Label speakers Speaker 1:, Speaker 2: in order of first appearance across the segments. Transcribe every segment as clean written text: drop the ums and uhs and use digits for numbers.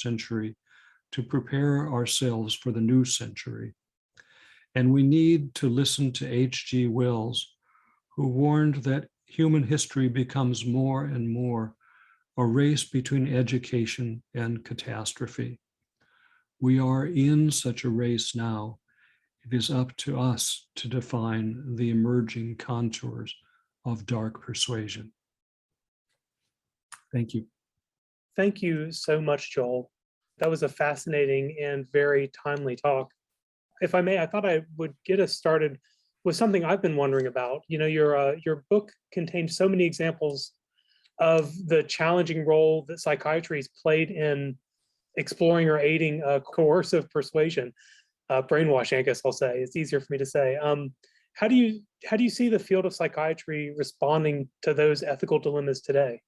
Speaker 1: century to prepare ourselves for the new century. And we need to listen to H.G. Wells, who warned that human history becomes more and more a race between education and catastrophe. We are in such a race now. It is up to us to define the emerging contours of dark persuasion. Thank you.
Speaker 2: Thank you so much, Joel. That was a fascinating and very timely talk. If I may, I thought I would get us started with something I've been wondering about. You know, your book contains so many examples of the challenging role that psychiatry has played in exploring or aiding coercive persuasion, brainwashing, I guess I'll say. It's easier for me to say. How do you see the field of psychiatry responding to those ethical dilemmas today?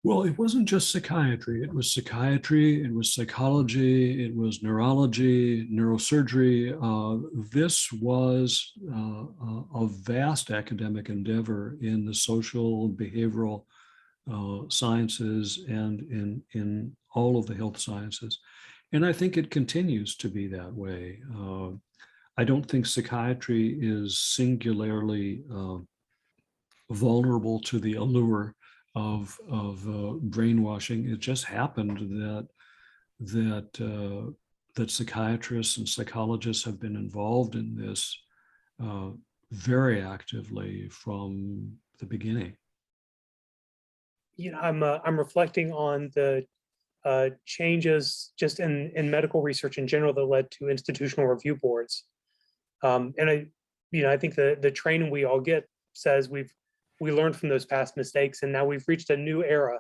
Speaker 1: Well, it wasn't just psychiatry. It was psychiatry, it was psychology, it was neurology, neurosurgery. This was a vast academic endeavor in the social, behavioral sciences and in all of the health sciences. And I think it continues to be that way. I don't think psychiatry is singularly vulnerable to the allure of brainwashing. It just happened that psychiatrists and psychologists have been involved in this very actively from the beginning.
Speaker 2: You know, I'm reflecting on the changes just in medical research in general that led to institutional review boards, and I think the training we all get says we learned from those past mistakes, and now we've reached a new era,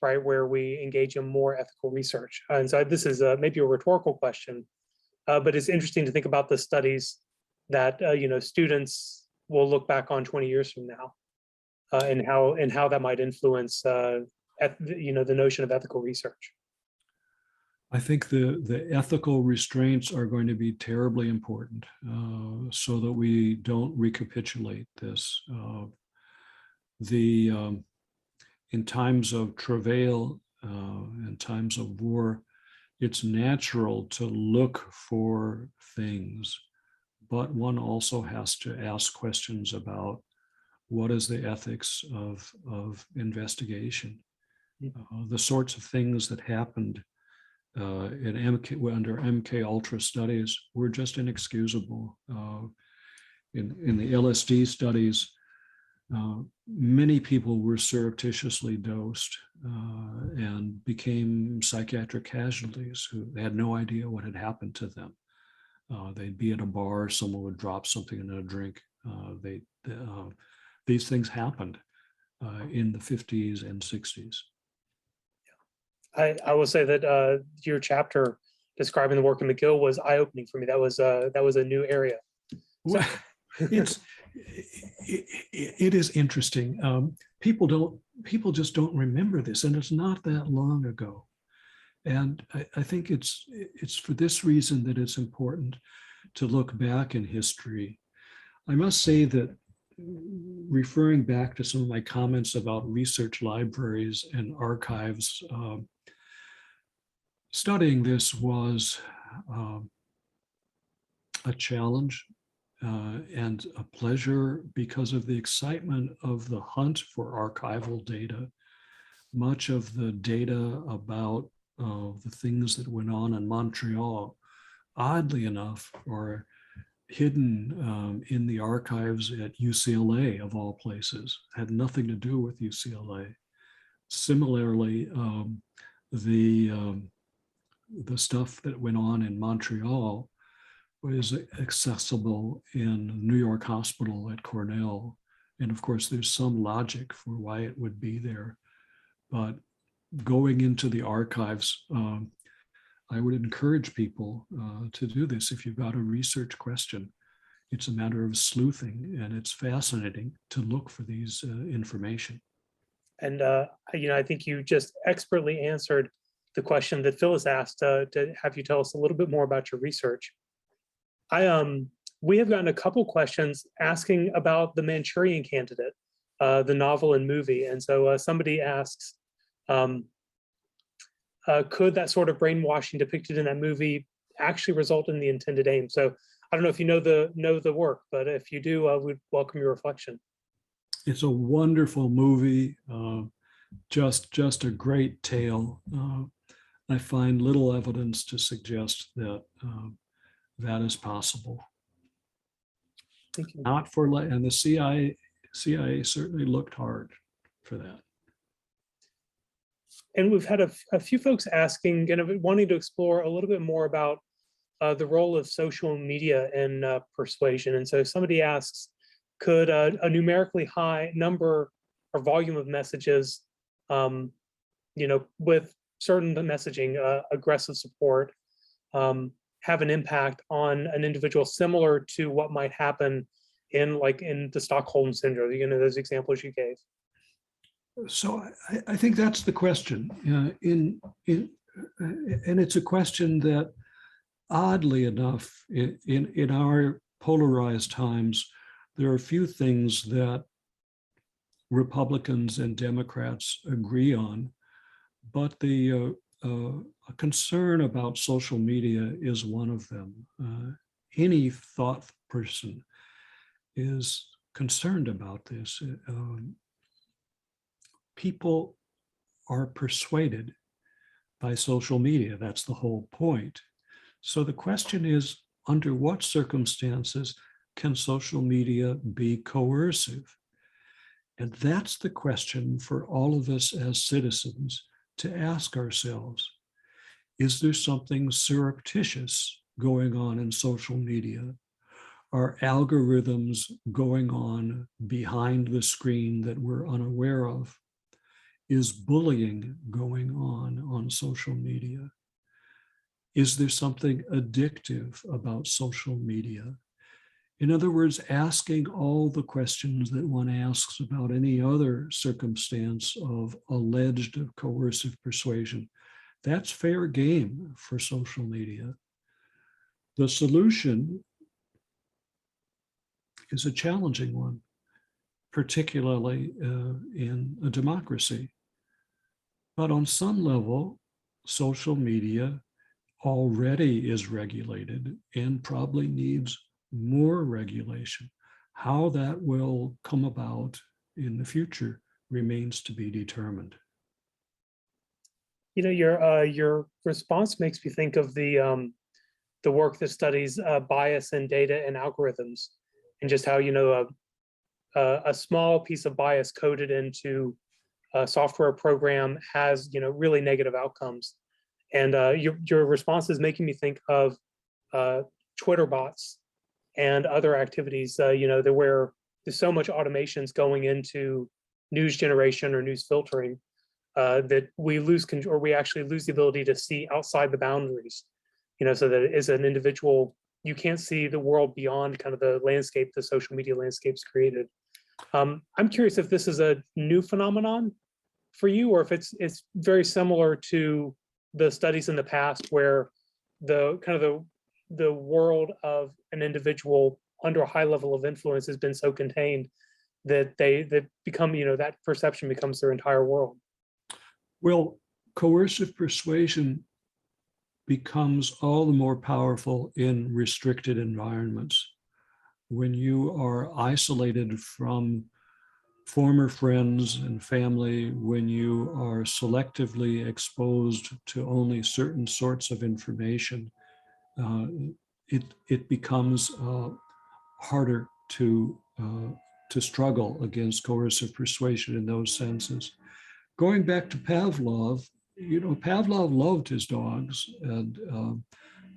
Speaker 2: right, where we engage in more ethical research. And so this is maybe a rhetorical question, but it's interesting to think about the studies that students will look back on 20 years from now, and how that might influence the notion of ethical research.
Speaker 1: I think the ethical restraints are going to be terribly important, so that we don't recapitulate this. In times of travail, in times of war, it's natural to look for things, but one also has to ask questions about what is the ethics of investigation. The sorts of things that happened under MK Ultra studies were just inexcusable. In the LSD studies, many people were surreptitiously dosed and became psychiatric casualties who had no idea what had happened to them. They'd be at a bar, someone would drop something in a drink. These things happened in the 50s and 60s.
Speaker 2: I will say that your chapter describing the work in McGill was eye-opening for me. That was a new area.
Speaker 1: Well, it is interesting. People just don't remember this, and it's not that long ago. And I think it's for this reason that it's important to look back in history. I must say that, referring back to some of my comments about research libraries and archives, studying this was a challenge and a pleasure because of the excitement of the hunt for archival data. Much of the data about the things that went on in Montreal, oddly enough, are hidden in the archives at UCLA, of all places. Had nothing to do with UCLA. Similarly, the stuff that went on in Montreal was accessible in New York Hospital at Cornell. And of course, there's some logic for why it would be there. But going into the archives, I would encourage people to do this. If you've got a research question, it's a matter of sleuthing, and it's fascinating to look for these information.
Speaker 2: And I think you just expertly answered the question that Phyllis asked, to have you tell us a little bit more about your research. We have gotten a couple questions asking about the Manchurian Candidate, the novel and movie. And so somebody asks, could that sort of brainwashing depicted in that movie actually result in the intended aim? So I don't know if you know the work, but if you do, I would welcome your reflection.
Speaker 1: It's a wonderful movie, just a great tale. I find little evidence to suggest that that is possible.
Speaker 2: Thank you.
Speaker 1: Not for, and the CIA certainly looked hard for that.
Speaker 2: And we've had a few folks asking and wanting to explore a little bit more about the role of social media in persuasion. And so somebody asks, could a numerically high number or volume of messages, with certain messaging, aggressive support, have an impact on an individual similar to what might happen in the Stockholm syndrome, those examples you gave?
Speaker 1: So I think that's the question. And it's a question that, oddly enough, in our polarized times, there are few things that Republicans and Democrats agree on, but the a concern about social media is one of them. Any thought person is concerned about this. People are persuaded by social media. That's the whole point. So the question is, under what circumstances can social media be coercive? And that's the question for all of us as citizens to ask ourselves. Is there something surreptitious going on in social media? Are algorithms going on behind the screen that we're unaware of? Is bullying going on social media? Is there something addictive about social media? In other words, asking all the questions that one asks about any other circumstance of alleged coercive persuasion, that's fair game for social media. The solution is a challenging one, particularly in a democracy. But on some level, social media already is regulated and probably needs more regulation. How that will come about in the future remains to be determined.
Speaker 2: Your response makes me think of the work that studies bias in data and algorithms, and just how a small piece of bias coded into a software program has really negative outcomes. And your response is making me think of Twitter bots and other activities, where there's so much automations going into news generation or news filtering that we lose control, or we actually lose the ability to see outside the boundaries. So that as an individual, you can't see the world beyond kind of the landscape the social media landscape's created. I'm curious if this is a new phenomenon for you, or if it's very similar to the studies in the past where the world of an individual under a high level of influence has been so contained that they become, that perception becomes their entire world.
Speaker 1: Well, coercive persuasion becomes all the more powerful in restricted environments. When you are isolated from former friends and family, when you are selectively exposed to only certain sorts of information, it becomes harder to struggle against coercive persuasion in those senses. Going back to Pavlov, Pavlov loved his dogs, and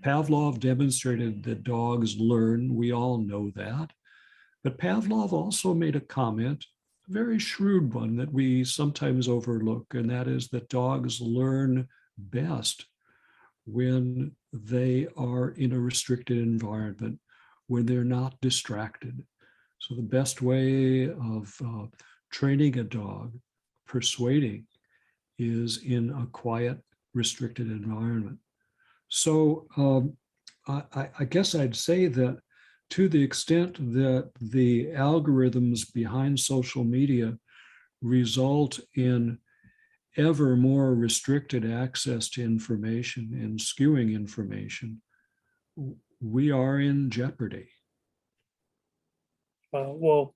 Speaker 1: Pavlov demonstrated that dogs learn. We all know that. But Pavlov also made a comment, a very shrewd one that we sometimes overlook, and that is that dogs learn best when they are in a restricted environment, when they're not distracted. So the best way of training a dog, persuading, is in a quiet, restricted environment. So I guess I'd say that to the extent that the algorithms behind social media result in ever more restricted access to information and skewing information, we are in jeopardy.
Speaker 2: Well,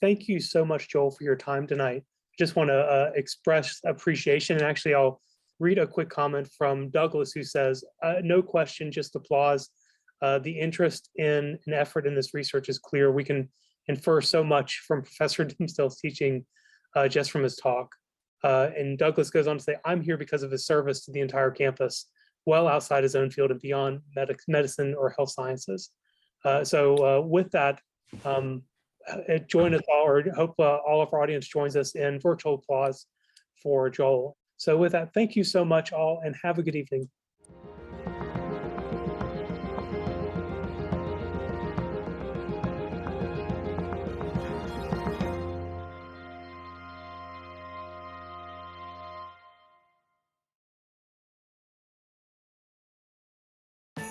Speaker 2: thank you so much, Joel, for your time tonight. Just want to express appreciation. And actually, I'll read a quick comment from Douglas, who says, no question, just applause. The interest in and effort in this research is clear. We can infer so much from Professor Dimsdale's teaching just from his talk. And Douglas goes on to say, I'm here because of his service to the entire campus, well outside his own field and beyond medicine or health sciences. So with that, join us all, or hope all of our audience joins us in virtual applause for Joel. So with that, thank you so much all, and have a good evening.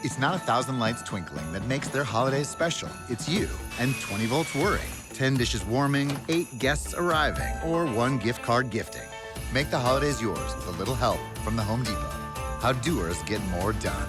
Speaker 3: It's not 1,000 lights twinkling that makes their holidays special. It's you and 20 volts whirring, 10 dishes warming, 8 guests arriving, or 1 gift card gifting. Make the holidays yours with a little help from the Home Depot. How doers get more done.